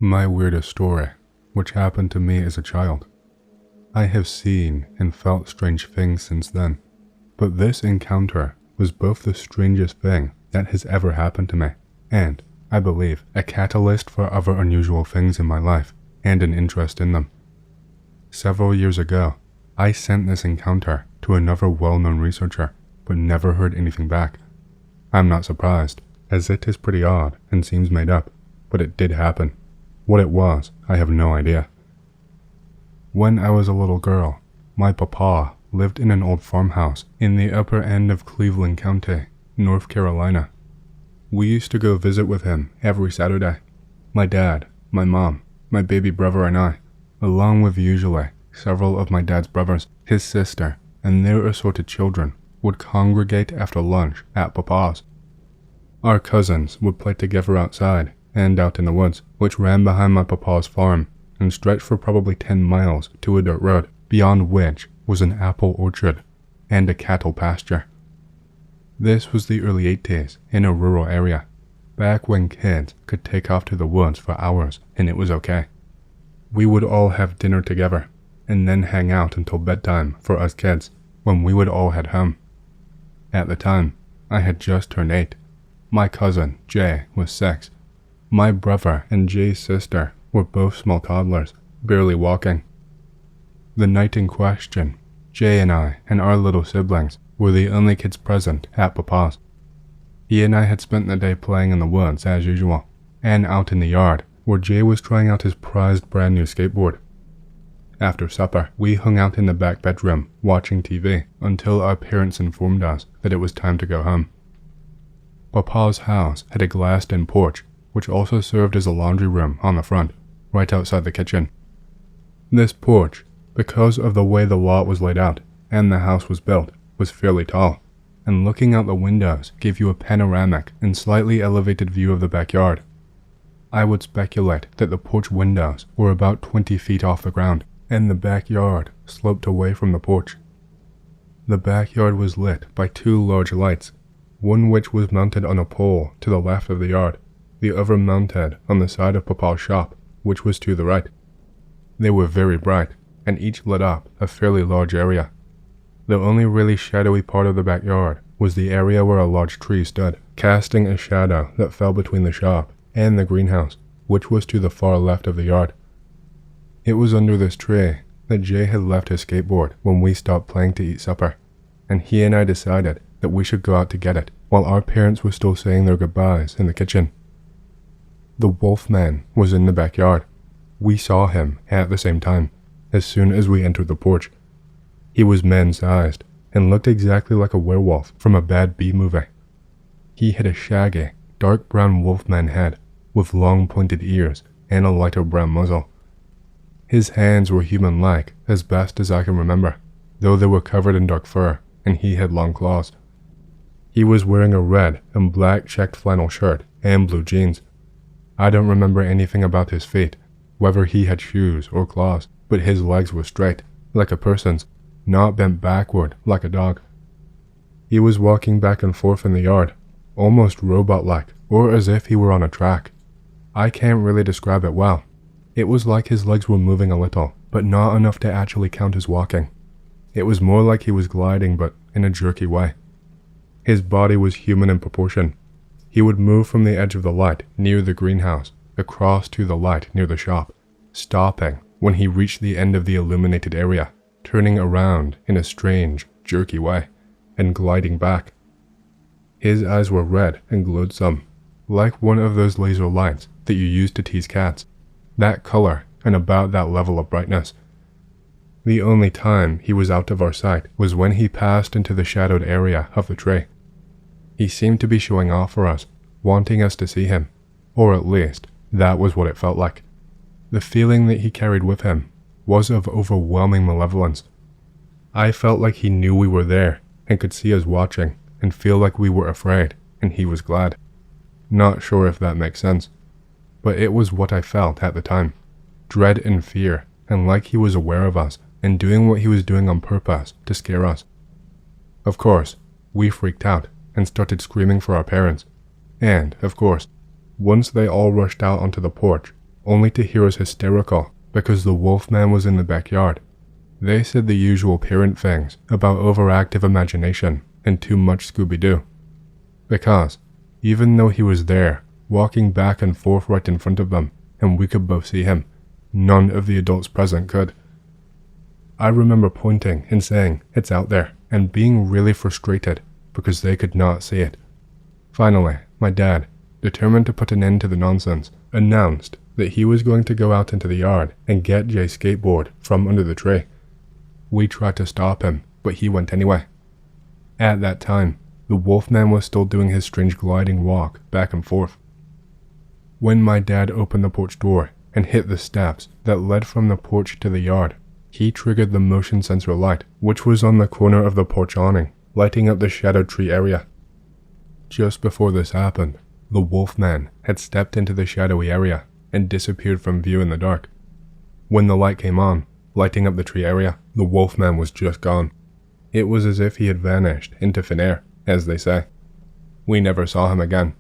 My weirdest story, which happened to me as a child. I have seen and felt strange things since then, but this encounter was both the strangest thing that has ever happened to me, and, I believe, a catalyst for other unusual things in my life and an interest in them. Several years ago, I sent this encounter to another well-known researcher, but never heard anything back. I'm not surprised, as it is pretty odd and seems made up, but it did happen. What it was, I have no idea. When I was a little girl, my papa lived in an old farmhouse in the upper end of Cleveland County, North Carolina. We used to go visit with him every Saturday. My dad, my mom, my baby brother and I, along with usually several of my dad's brothers, his sister, and their assorted children, would congregate after lunch at papa's. Our cousins would play together outside and out in the woods, which ran behind my papa's farm and stretched for probably 10 miles to a dirt road, beyond which was an apple orchard and a cattle pasture. This was the early 80s in a rural area, back when kids could take off to the woods for hours and it was okay. We would all have dinner together and then hang out until bedtime for us kids, when we would all head home. At the time, I had just turned 8. My cousin, Jay, was 6. My brother and Jay's sister were both small toddlers, barely walking. The night in question, Jay and I and our little siblings were the only kids present at papa's. He and I had spent the day playing in the woods as usual, and out in the yard where Jay was trying out his prized brand new skateboard. After supper, we hung out in the back bedroom watching TV until our parents informed us that it was time to go home. Papa's house had a glassed-in porch, which also served as a laundry room on the front, right outside the kitchen. This porch, because of the way the lot was laid out and the house was built, was fairly tall, and looking out the windows gave you a panoramic and slightly elevated view of the backyard. I would speculate that the porch windows were about 20 feet off the ground, and the backyard sloped away from the porch. The backyard was lit by 2 large lights, one which was mounted on a pole to the left of the yard, the other mounted on the side of Papa's shop, which was to the right. They were very bright, and each lit up a fairly large area. The only really shadowy part of the backyard was the area where a large tree stood, casting a shadow that fell between the shop and the greenhouse, which was to the far left of the yard. It was under this tree that Jay had left his skateboard when we stopped playing to eat supper, and he and I decided that we should go out to get it while our parents were still saying their goodbyes in the kitchen. The Wolfman was in the backyard. We saw him at the same time, as soon as we entered the porch. He was man-sized and looked exactly like a werewolf from a bad B movie. He had a shaggy, dark brown wolfman head with long pointed ears and a lighter brown muzzle. His hands were human-like as best as I can remember, though they were covered in dark fur and he had long claws. He was wearing a red and black checked flannel shirt and blue jeans. I don't remember anything about his feet, whether he had shoes or claws, but his legs were straight, like a person's, not bent backward like a dog. He was walking back and forth in the yard, almost robot-like, or as if he were on a track. I can't really describe it well. It was like his legs were moving a little, but not enough to actually count as walking. It was more like he was gliding, but in a jerky way. His body was human in proportion. He would move from the edge of the light near the greenhouse across to the light near the shop, stopping when he reached the end of the illuminated area, turning around in a strange, jerky way, and gliding back. His eyes were red and glowed some, like one of those laser lights that you use to tease cats, that color and about that level of brightness. The only time he was out of our sight was when he passed into the shadowed area of the tree. He seemed to be showing off for us, wanting us to see him, or at least, that was what it felt like. The feeling that he carried with him was of overwhelming malevolence. I felt like he knew we were there and could see us watching and feel like we were afraid and he was glad. Not sure if that makes sense, but it was what I felt at the time. Dread and fear, and like he was aware of us and doing what he was doing on purpose to scare us. Of course, we freaked out and started screaming for our parents, and, of course, once they all rushed out onto the porch, only to hear us hysterical because the Wolfman was in the backyard. They said the usual parent things about overactive imagination and too much Scooby-Doo. Because, even though he was there, walking back and forth right in front of them, and we could both see him, none of the adults present could. I remember pointing and saying, "It's out there," and being really frustrated because they could not see it. Finally, my dad, determined to put an end to the nonsense, announced that he was going to go out into the yard and get Jay's skateboard from under the tree. We tried to stop him, but he went anyway. At that time, the Wolfman was still doing his strange gliding walk back and forth. When my dad opened the porch door and hit the steps that led from the porch to the yard, he triggered the motion sensor light, which was on the corner of the porch awning, lighting up the shadowed tree area. Just before this happened, the Wolfman had stepped into the shadowy area and disappeared from view in the dark. When the light came on, lighting up the tree area, the Wolfman was just gone. It was as if he had vanished into thin air, as they say. We never saw him again,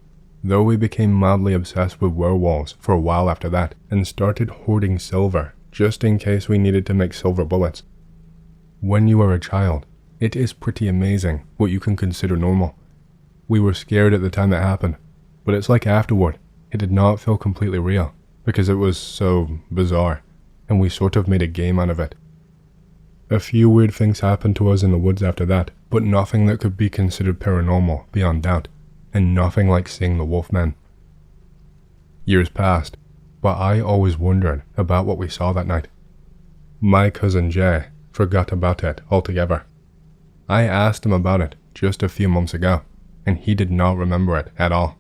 though we became mildly obsessed with werewolves for a while after that and started hoarding silver just in case we needed to make silver bullets. When you are a child, it is pretty amazing what you can consider normal. We were scared at the time it happened, but it's like afterward, it did not feel completely real because it was so bizarre, and we sort of made a game out of it. A few weird things happened to us in the woods after that, but nothing that could be considered paranormal beyond doubt, and nothing like seeing the Wolfman. Years passed, but I always wondered about what we saw that night. My cousin Jay forgot about it altogether. I asked him about it just a few months ago, and he did not remember it at all.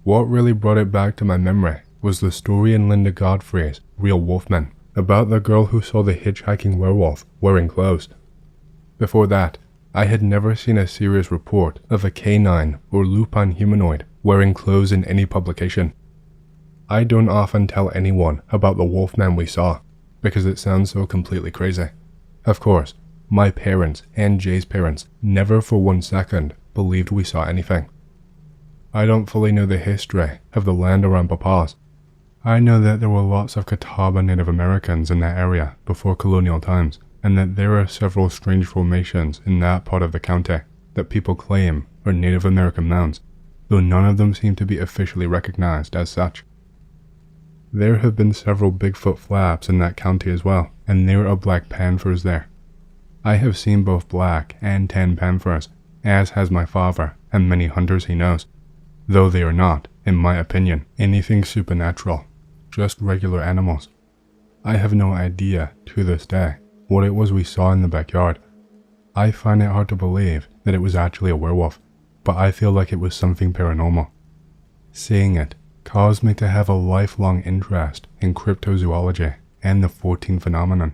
What really brought it back to my memory was the story in Linda Godfrey's Real Wolfman about the girl who saw the hitchhiking werewolf wearing clothes. Before that, I had never seen a serious report of a canine or lupine humanoid wearing clothes in any publication. I don't often tell anyone about the Wolfman we saw because it sounds so completely crazy. Of course, my parents and Jay's parents never for 1 second believed we saw anything. I don't fully know the history of the land around Papa's. I know that there were lots of Catawba Native Americans in that area before colonial times, and that there are several strange formations in that part of the county that people claim are Native American mounds, though none of them seem to be officially recognized as such. There have been several Bigfoot flaps in that county as well, and there are black panthers there. I have seen both black and tan panthers, as has my father and many hunters he knows, though they are not, in my opinion, anything supernatural, just regular animals. I have no idea, to this day, what it was we saw in the backyard. I find it hard to believe that it was actually a werewolf, but I feel like it was something paranormal. Seeing it caused me to have a lifelong interest in cryptozoology and the 14 phenomenon.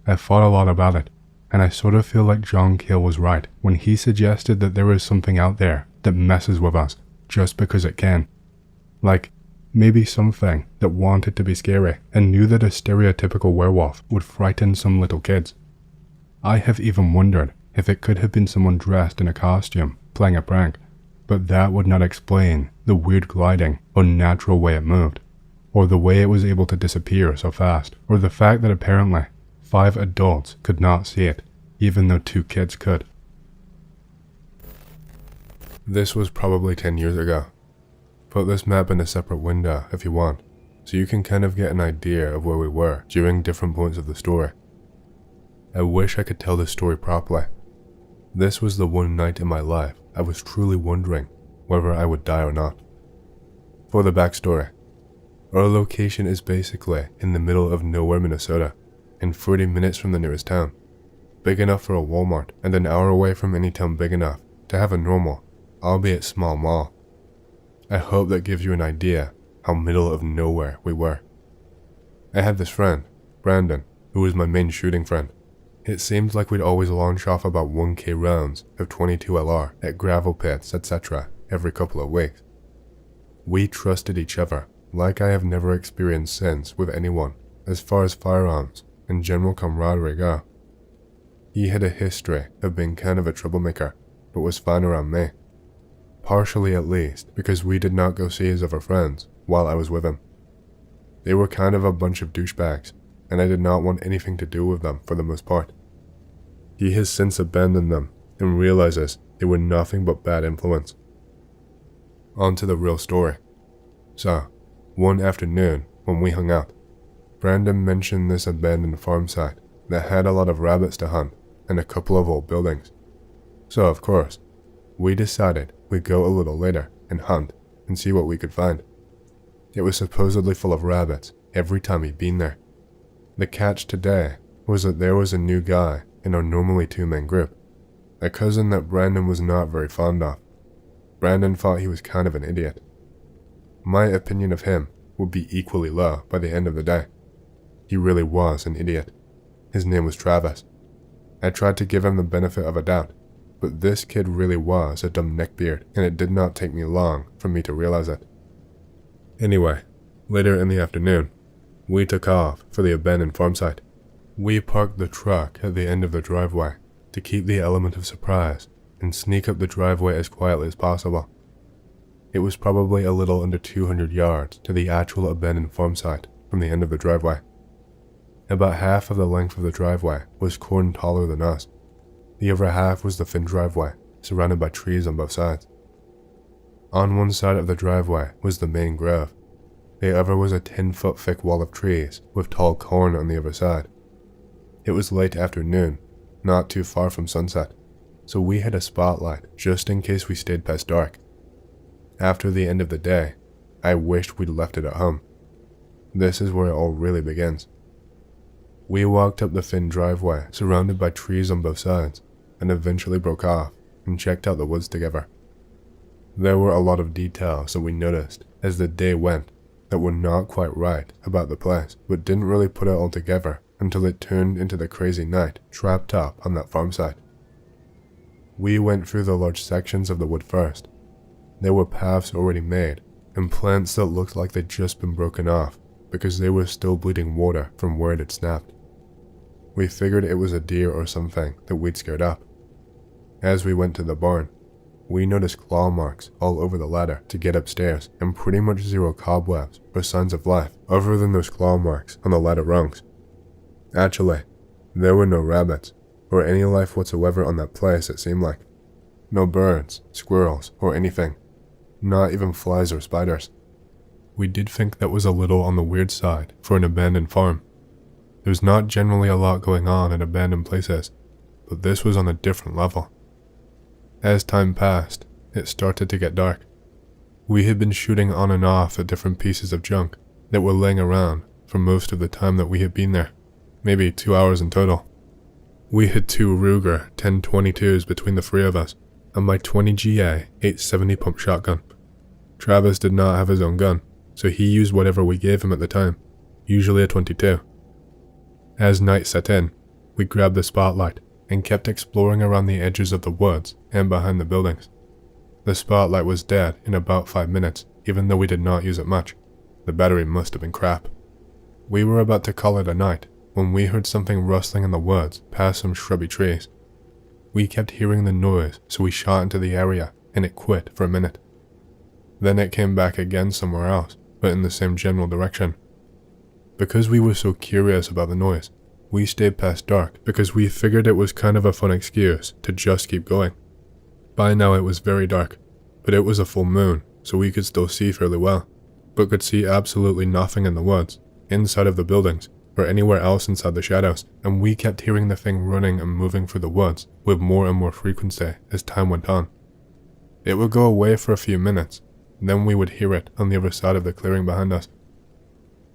I thought a lot about it, and I sort of feel like John Keel was right when he suggested that there is something out there that messes with us just because it can. Like, maybe something that wanted to be scary and knew that a stereotypical werewolf would frighten some little kids. I have even wondered if it could have been someone dressed in a costume playing a prank, but that would not explain the weird gliding, unnatural way it moved, or the way it was able to disappear so fast, or the fact that apparently 5 adults could not see it, even though 2 kids could. This was probably 10 years ago. Put this map in a separate window if you want, so you can kind of get an idea of where we were during different points of the story. I wish I could tell this story properly. This was the one night in my life I was truly wondering whether I would die or not. For the backstory, our location is basically in the middle of nowhere, Minnesota, and 30 minutes from the nearest town, big enough for a Walmart and an hour away from any town big enough to have a normal, albeit small mall. I hope that gives you an idea how middle of nowhere we were. I had this friend, Brandon, who was my main shooting friend. It seemed like we'd always launch off about 1K rounds of 22 LR at gravel pits, etc. every couple of weeks. We trusted each other like I have never experienced since with anyone as far as firearms and general camaraderie go. He had a history of being kind of a troublemaker, but was fine around me. Partially at least because we did not go see his other friends while I was with him. They were kind of a bunch of douchebags, and I did not want anything to do with them for the most part. He has since abandoned them and realizes they were nothing but bad influence. On to the real story. So, one afternoon when we hung out, Brandon mentioned this abandoned farm site that had a lot of rabbits to hunt and a couple of old buildings. So of course, we decided we'd go a little later and hunt and see what we could find. It was supposedly full of rabbits every time we'd been there. The catch today was that there was a new guy in our normally two-man group, a cousin that Brandon was not very fond of. Brandon thought he was kind of an idiot. My opinion of him would be equally low by the end of the day. He really was an idiot. His name was Travis. I tried to give him the benefit of a doubt, but this kid really was a dumb neckbeard, and it did not take me long for me to realize it. Anyway, later in the afternoon, we took off for the abandoned farm site. We parked the truck at the end of the driveway to keep the element of surprise and sneak up the driveway as quietly as possible. It was probably a little under 200 yards to the actual abandoned farm site from the end of the driveway. About half of the length of the driveway was corn taller than us. The other half was the thin driveway, surrounded by trees on both sides. On one side of the driveway was the main grove. The other was a 10-foot thick wall of trees with tall corn on the other side. It was late afternoon, not too far from sunset, so we had a spotlight just in case we stayed past dark. After the end of the day, I wished we'd left it at home. This is where it all really begins. We walked up the thin driveway surrounded by trees on both sides, and eventually broke off and checked out the woods together. There were a lot of details that we noticed as the day went that were not quite right about the place, but didn't really put it all together until it turned into the crazy night trapped up on that farm site. We went through the large sections of the wood first. There were paths already made, and plants that looked like they'd just been broken off because they were still bleeding water from where it had snapped. We figured it was a deer or something that we'd scared up. As we went to the barn, we noticed claw marks all over the ladder to get upstairs and pretty much zero cobwebs or signs of life other than those claw marks on the ladder rungs. Actually, there were no rabbits or any life whatsoever on that place, it seemed like. No birds, squirrels, or anything. Not even flies or spiders. We did think that was a little on the weird side for an abandoned farm. There's not generally a lot going on in abandoned places, but this was on a different level. As time passed, it started to get dark. We had been shooting on and off at different pieces of junk that were laying around for most of the time that we had been there, maybe 2 hours in total. We had 2 Ruger 10-22s between the 3 of us, and my 20 GA 870 pump shotgun. Travis did not have his own gun, so he used whatever we gave him at the time, usually a 22. As night set in, we grabbed the spotlight and kept exploring around the edges of the woods and behind the buildings. The spotlight was dead in about 5 minutes, even though we did not use it much. The battery must have been crap. We were about to call it a night when we heard something rustling in the woods past some shrubby trees. We kept hearing the noise, so we shot into the area and it quit for a minute. Then it came back again somewhere else, but in the same general direction. Because we were so curious about the noise, we stayed past dark because we figured it was kind of a fun excuse to just keep going. By now it was very dark, but it was a full moon, so we could still see fairly well, but could see absolutely nothing in the woods, inside of the buildings, or anywhere else inside the shadows, and we kept hearing the thing running and moving through the woods with more and more frequency as time went on. It would go away for a few minutes, then we would hear it on the other side of the clearing behind us.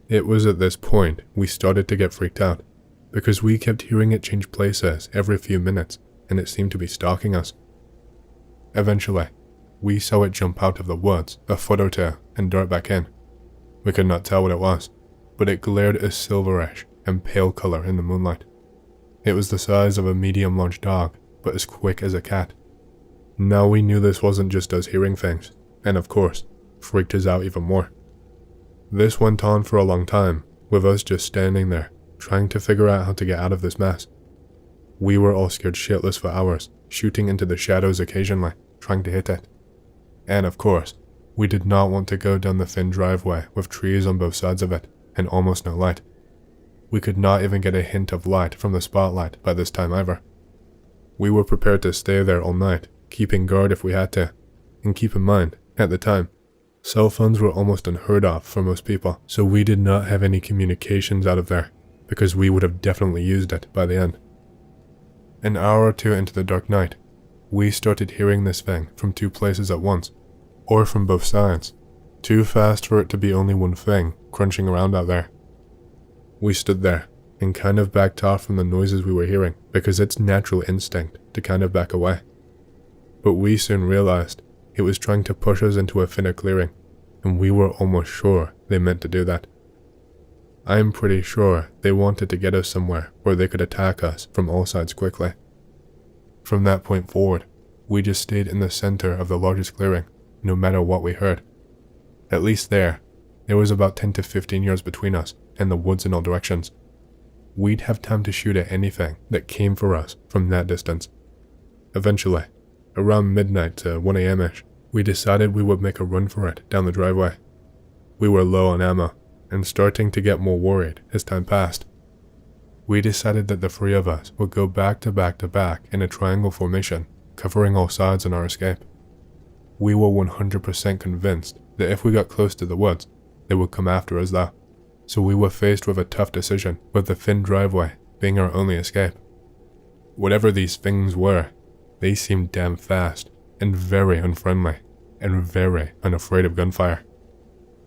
It was at this point we started to get freaked out, because we kept hearing it change places every few minutes, and it seemed to be stalking us. Eventually, we saw it jump out of the woods a foot or two and dart back in. We could not tell what it was, but it glared a silverish and pale color in the moonlight. It was the size of a medium-large dog, but as quick as a cat. Now we knew this wasn't just us hearing things, and of course, freaked us out even more. This went on for a long time, with us just standing there, trying to figure out how to get out of this mess. We were all scared shitless for hours, shooting into the shadows occasionally, trying to hit it. And of course, we did not want to go down the thin driveway with trees on both sides of it, and almost no light. We could not even get a hint of light from the spotlight by this time either. We were prepared to stay there all night, keeping guard if we had to. And keep in mind, at the time, cell phones were almost unheard of for most people, so we did not have any communications out of there, because we would have definitely used it by the end. An hour or two into the dark night, we started hearing this thing from two places at once, or from both sides, too fast for it to be only one thing crunching around out there. We stood there and kind of backed off from the noises we were hearing because it's natural instinct to kind of back away. But we soon realized it was trying to push us into a thinner clearing, and we were almost sure they meant to do that. I'm pretty sure they wanted to get us somewhere where they could attack us from all sides quickly. From that point forward, we just stayed in the center of the largest clearing, no matter what we heard. At least there was about 10 to 15 yards between us and the woods in all directions. We'd have time to shoot at anything that came for us from that distance. Eventually, around midnight to 1 a.m.-ish, we decided we would make a run for it down the driveway. We were low on ammo and starting to get more worried as time passed. We decided that the three of us would go back to back to back in a triangle formation, covering all sides in our escape. We were 100% convinced that if we got close to the woods, they would come after us though, so we were faced with a tough decision, with the thin driveway being our only escape. Whatever these things were, they seemed damn fast, and very unfriendly, and very unafraid of gunfire.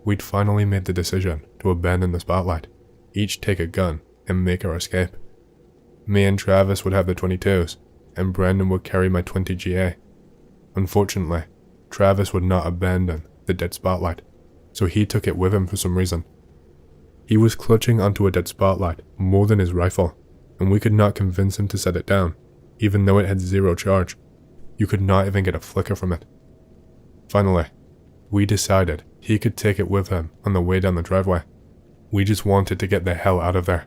We'd finally made the decision to abandon the spotlight, each take a gun, and make our escape. Me and Travis would have the 22s, and Brandon would carry my 20 GA. Unfortunately, Travis would not abandon the dead spotlight, so he took it with him for some reason. He was clutching onto a dead spotlight more than his rifle, and we could not convince him to set it down, even though it had zero charge. You could not even get a flicker from it. Finally, we decided he could take it with him on the way down the driveway. We just wanted to get the hell out of there.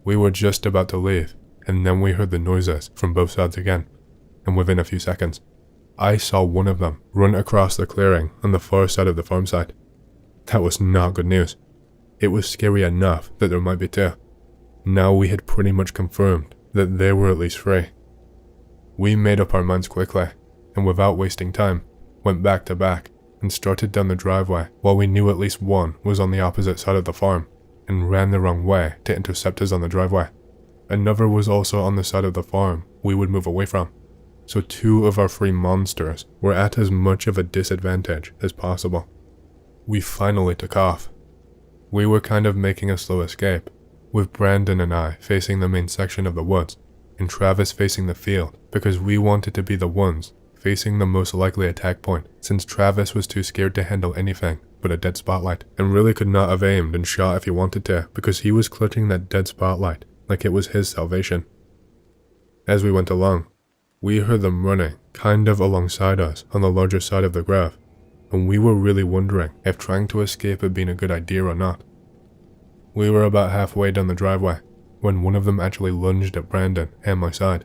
We were just about to leave, and then we heard the noises from both sides again, and within a few seconds, I saw one of them run across the clearing on the far side of the farm side. That was not good news. It was scary enough that there might be two. Now we had pretty much confirmed that there were at least three. We made up our minds quickly, and without wasting time, went back to back and started down the driveway while we knew at least one was on the opposite side of the farm, and ran the wrong way to intercept us on the driveway. Another was also on the side of the farm we would move away from, so two of our three monsters were at as much of a disadvantage as possible. We finally took off. We were kind of making a slow escape, with Brandon and I facing the main section of the woods, and Travis facing the field because we wanted to be the ones facing the most likely attack point, since Travis was too scared to handle anything but a dead spotlight, and really could not have aimed and shot if he wanted to because he was clutching that dead spotlight like it was his salvation. As we went along, we heard them running kind of alongside us on the larger side of the grove, and we were really wondering if trying to escape had been a good idea or not. We were about halfway down the driveway when one of them actually lunged at Brandon and my side.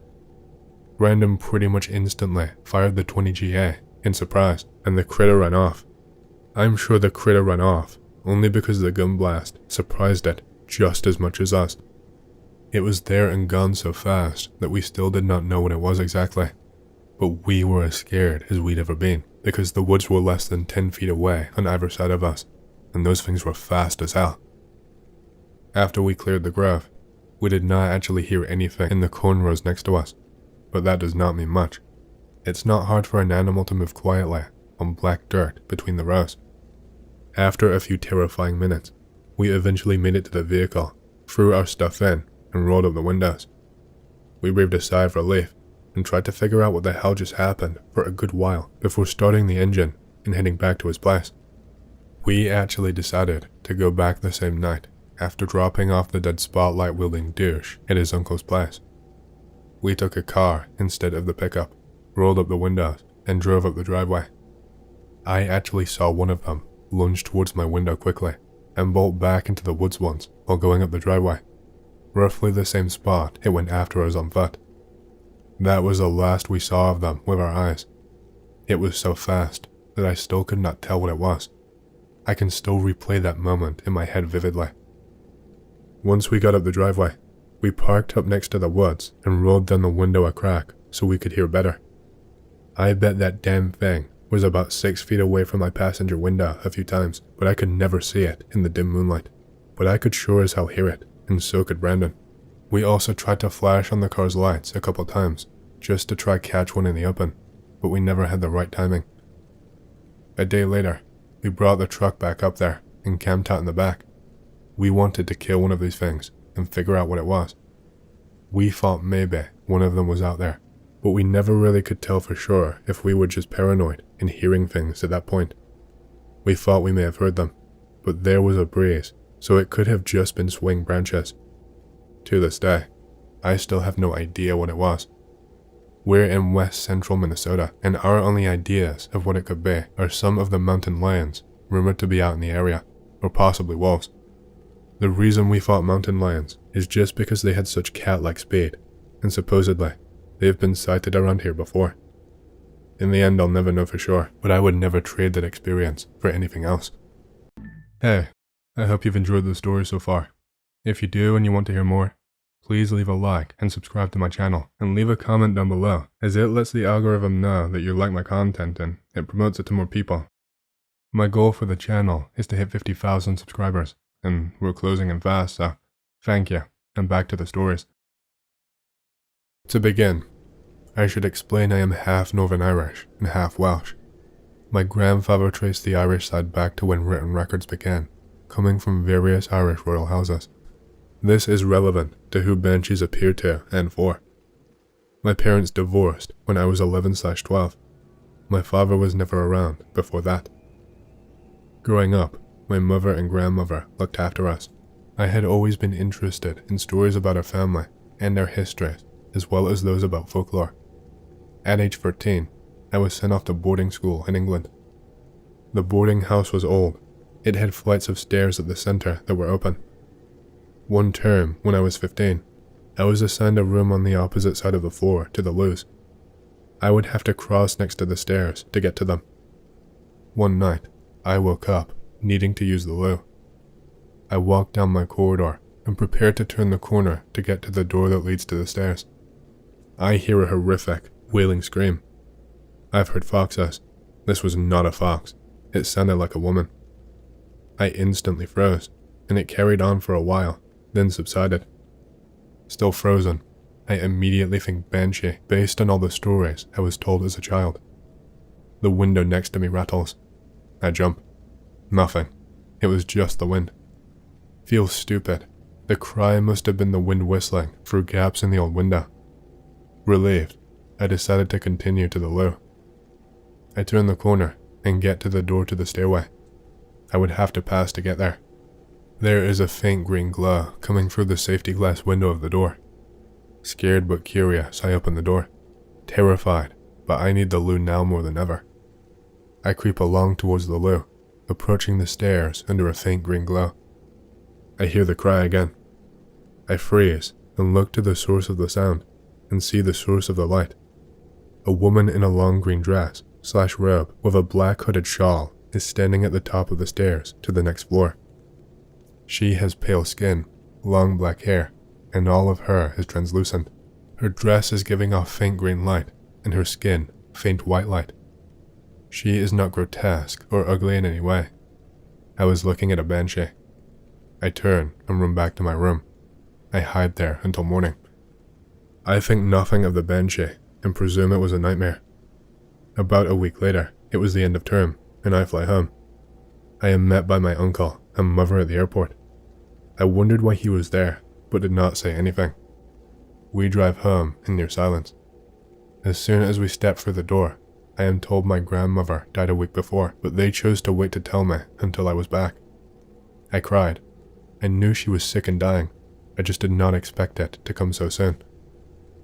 Brandon pretty much instantly fired the 20 GA in surprise, and the critter ran off. I'm sure the critter ran off only because the gun blast surprised it just as much as us. It was there and gone so fast that we still did not know what it was exactly, but we were as scared as we'd ever been because the woods were less than 10 feet away on either side of us, and those things were fast as hell. After we cleared the grove, we did not actually hear anything in the corn rows next to us, but that does not mean much. It's not hard for an animal to move quietly on black dirt between the rows. After a few terrifying minutes, we eventually made it to the vehicle, threw our stuff in, and rolled up the windows. We breathed a sigh of relief and tried to figure out what the hell just happened for a good while before starting the engine and heading back to his place. We actually decided to go back the same night after dropping off the dead spotlight-wielding douche at his uncle's place. We took a car instead of the pickup, rolled up the windows, and drove up the driveway. I actually saw one of them lunge towards my window quickly and bolt back into the woods once while going up the driveway, roughly the same spot it went after us on foot. That was the last we saw of them with our eyes. It was so fast that I still could not tell what it was. I can still replay that moment in my head vividly. Once we got up the driveway, we parked up next to the woods and rolled down the window a crack so we could hear better. I bet that damn thing was about 6 feet away from my passenger window a few times, but I could never see it in the dim moonlight. But I could sure as hell hear it, and so could Brandon. We also tried to flash on the car's lights a couple times, just to try catch one in the open, but we never had the right timing. A day later, we brought the truck back up there and camped out in the back. We wanted to kill one of these things and figure out what it was. We thought maybe one of them was out there, but we never really could tell for sure if we were just paranoid and hearing things at that point. We thought we may have heard them, but there was a breeze, so it could have just been swaying branches. To this day, I still have no idea what it was. We're in west central Minnesota, and our only ideas of what it could be are some of the mountain lions rumored to be out in the area, or possibly wolves. The reason we thought mountain lions is just because they had such cat-like speed, and supposedly, they have been sighted around here before. In the end, I'll never know for sure, but I would never trade that experience for anything else. Hey, I hope you've enjoyed the story so far. If you do and you want to hear more, please leave a like and subscribe to my channel, and leave a comment down below, as it lets the algorithm know that you like my content and it promotes it to more people. My goal for the channel is to hit 50,000 subscribers, and we're closing in fast, so thank you, and back to the stories. To begin, I should explain I am half Northern Irish and half Welsh. My grandfather traced the Irish side back to when written records began, coming from various Irish royal houses. This is relevant to who Banshees appear to and for. My parents divorced when I was 11/12. My father was never around before that. Growing up, my mother and grandmother looked after us. I had always been interested in stories about our family and their histories, as well as those about folklore. At age 13, I was sent off to boarding school in England. The boarding house was old. It had flights of stairs at the center that were open. One term, when I was 15, I was assigned a room on the opposite side of the floor to the loos. I would have to cross next to the stairs to get to them. One night, I woke up, needing to use the loo. I walked down my corridor and prepared to turn the corner to get to the door that leads to the stairs. I hear a horrific, wailing scream. I've heard foxes. This was not a fox. It sounded like a woman. I instantly froze, and it carried on for a while, then subsided. Still frozen, I immediately think Banshee based on all the stories I was told as a child. The window next to me rattles. I jump. Nothing. It was just the wind. Feels stupid. The cry must have been the wind whistling through gaps in the old window. Relieved, I decided to continue to the loo. I turn the corner and get to the door to the stairway. I would have to pass to get there. There is a faint green glow coming through the safety glass window of the door. Scared but curious, I open the door. Terrified, but I need the loo now more than ever. I creep along towards the loo, approaching the stairs under a faint green glow. I hear the cry again. I freeze and look to the source of the sound, and see the source of the light. A woman in a long green dress/robe with a black hooded shawl is standing at the top of the stairs to the next floor. She has pale skin, long black hair, and all of her is translucent. Her dress is giving off faint green light, and her skin faint white light. She is not grotesque or ugly in any way. I was looking at a banshee. I turn and run back to my room. I hide there until morning. I think nothing of the banshee and presume it was a nightmare. About a week later, it was the end of term, and I fly home. I am met by my uncle and mother at the airport. I wondered why he was there, but did not say anything. We drive home in near silence. As soon as we step through the door, I am told my grandmother died a week before, but they chose to wait to tell me until I was back. I cried. I knew she was sick and dying. I just did not expect it to come so soon.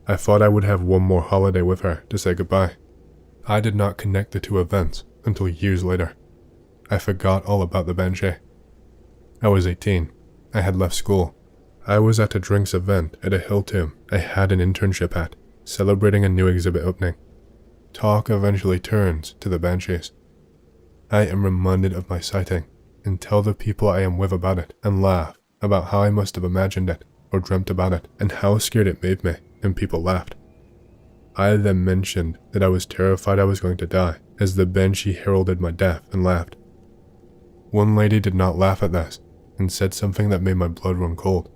I thought I would have one more holiday with her to say goodbye. I did not connect the two events until years later. I forgot all about the Banshee. I was 18. I had left school. I was at a drinks event at a hill tomb I had an internship at, celebrating a new exhibit opening. Talk eventually turns to the Banshees. I am reminded of my sighting, and tell the people I am with about it and laugh about how I must have imagined it or dreamt about it and how scared it made me, and people laughed. I then mentioned that I was terrified I was going to die as the Banshee heralded my death and laughed. One lady did not laugh at this and said something that made my blood run cold.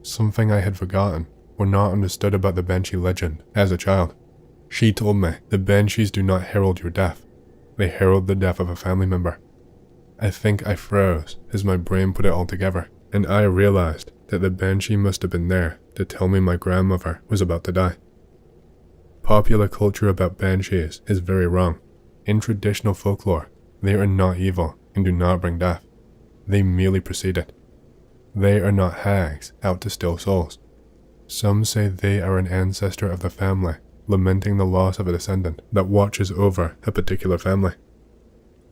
Something I had forgotten or not understood about the Banshee legend as a child. She told me the Banshees do not herald your death. They herald the death of a family member. I think I froze as my brain put it all together, and I realized that the Banshee must have been there to tell me my grandmother was about to die. Popular culture about Banshees is very wrong. In traditional folklore, they are not evil and do not bring death. They merely precede it. They are not hags out to steal souls. Some say they are an ancestor of the family, lamenting the loss of a descendant that watches over a particular family.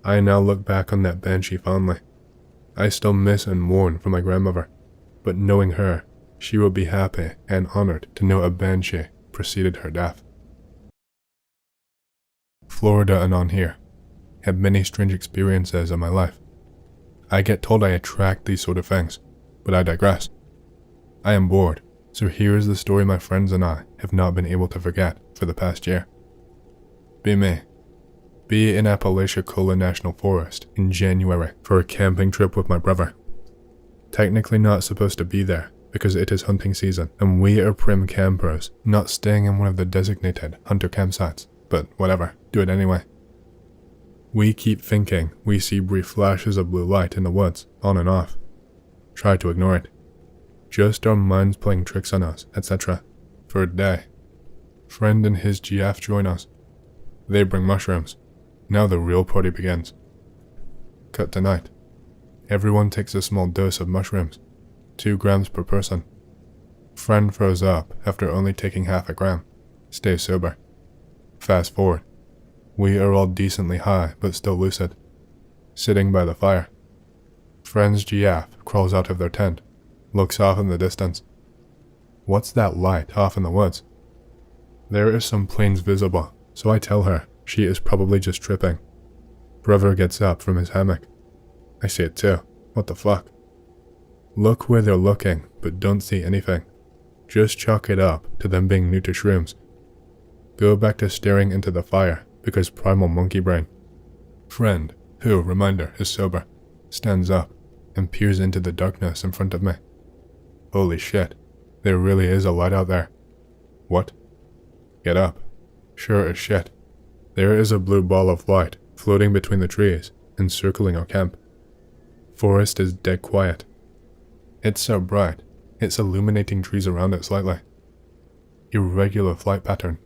I now look back on that Banshee fondly. I still miss and mourn for my grandmother, but knowing her, she will be happy and honored to know a Banshee preceded her death. Florida and on here had many strange experiences in my life. I get told I attract these sort of things, but I digress. I am bored, so here is the story my friends and I have not been able to forget for the past year. Be me. Be in Apalachicola National Forest in January for a camping trip with my brother. Technically not supposed to be there because it is hunting season and we are prim campers, not staying in one of the designated hunter campsites, but whatever, do it anyway. We keep thinking we see brief flashes of blue light in the woods, on and off. Try to ignore it. Just our minds playing tricks on us, etc. For a day. Friend and his GF join us. They bring mushrooms. Now the real party begins. Cut to night. Everyone takes a small dose of mushrooms, 2 grams per person. Friend throws up after only taking half a gram. Stays sober. Fast forward. We are all decently high but still lucid. Sitting by the fire. Friend's GF crawls out of their tent, looks off in the distance. What's that light off in the woods? There is some planes visible, so I tell her she is probably just tripping. Brother gets up from his hammock. I see it too. What the fuck? Look where they're looking, but don't see anything. Just chalk it up to them being new to shrooms. Go back to staring into the fire because primal monkey brain. Friend, who, reminder, is sober, stands up and peers into the darkness in front of me. Holy shit, there really is a light out there. What? Get up. Sure as shit. There is a blue ball of light floating between the trees and circling our camp. Forest is dead quiet. It's so bright, it's illuminating trees around it slightly. Irregular flight pattern.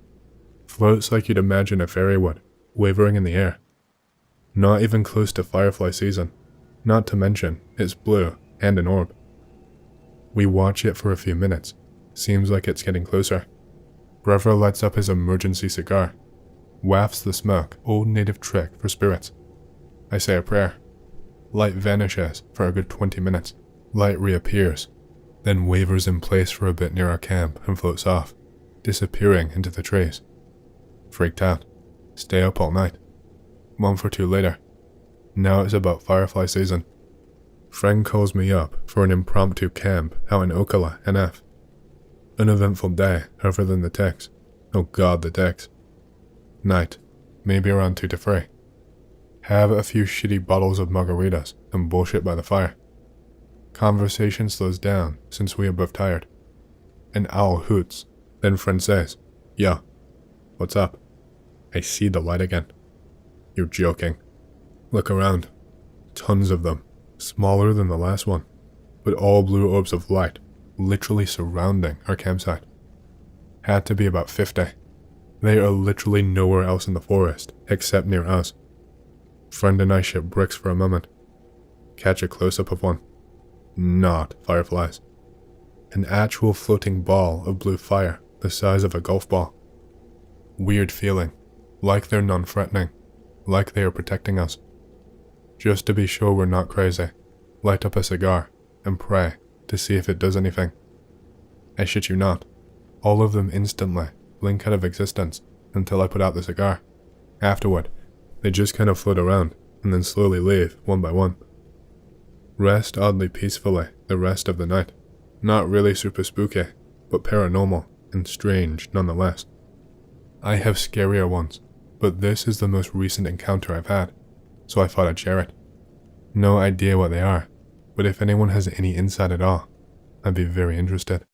Floats like you'd imagine a fairy would, wavering in the air. Not even close to firefly season. Not to mention, it's blue and an orb. We watch it for a few minutes. Seems like it's getting closer. Brother lights up his emergency cigar. Wafts the smoke, old native trick for spirits. I say a prayer. Light vanishes for a good 20 minutes. Light reappears, then wavers in place for a bit near our camp and floats off, disappearing into the trees. Freaked out. Stay up all night. Month or 2 later. Now it's about firefly season. Friend calls me up for an impromptu camp out in Ocala, NF. Uneventful day, other than the ticks. Oh god, the ticks. Night, maybe around 2 to 3. Have a few shitty bottles of margaritas and bullshit by the fire. Conversation slows down since we are both tired. An owl hoots, then friend says, "Yo, what's up?" I see the light again. You're joking. Look around. Tons of them, smaller than the last one, but all blue orbs of light, literally surrounding our campsite. Had to be about 50. They are literally nowhere else in the forest, except near us. Friend and I ship bricks for a moment. Catch a close-up of one. Not fireflies. An actual floating ball of blue fire, the size of a golf ball. Weird feeling, like they're non-threatening, like they are protecting us. Just to be sure we're not crazy, light up a cigar and pray to see if it does anything. I shit you not, all of them instantly blink out of existence until I put out the cigar. Afterward, they just kind of float around and then slowly leave one by one. rest oddly peacefully the rest of the night. Not really super spooky, but paranormal and strange nonetheless. I have scarier ones, but this is the most recent encounter I've had, so I thought I'd share it. No idea what they are, but if anyone has any insight at all, I'd be very interested.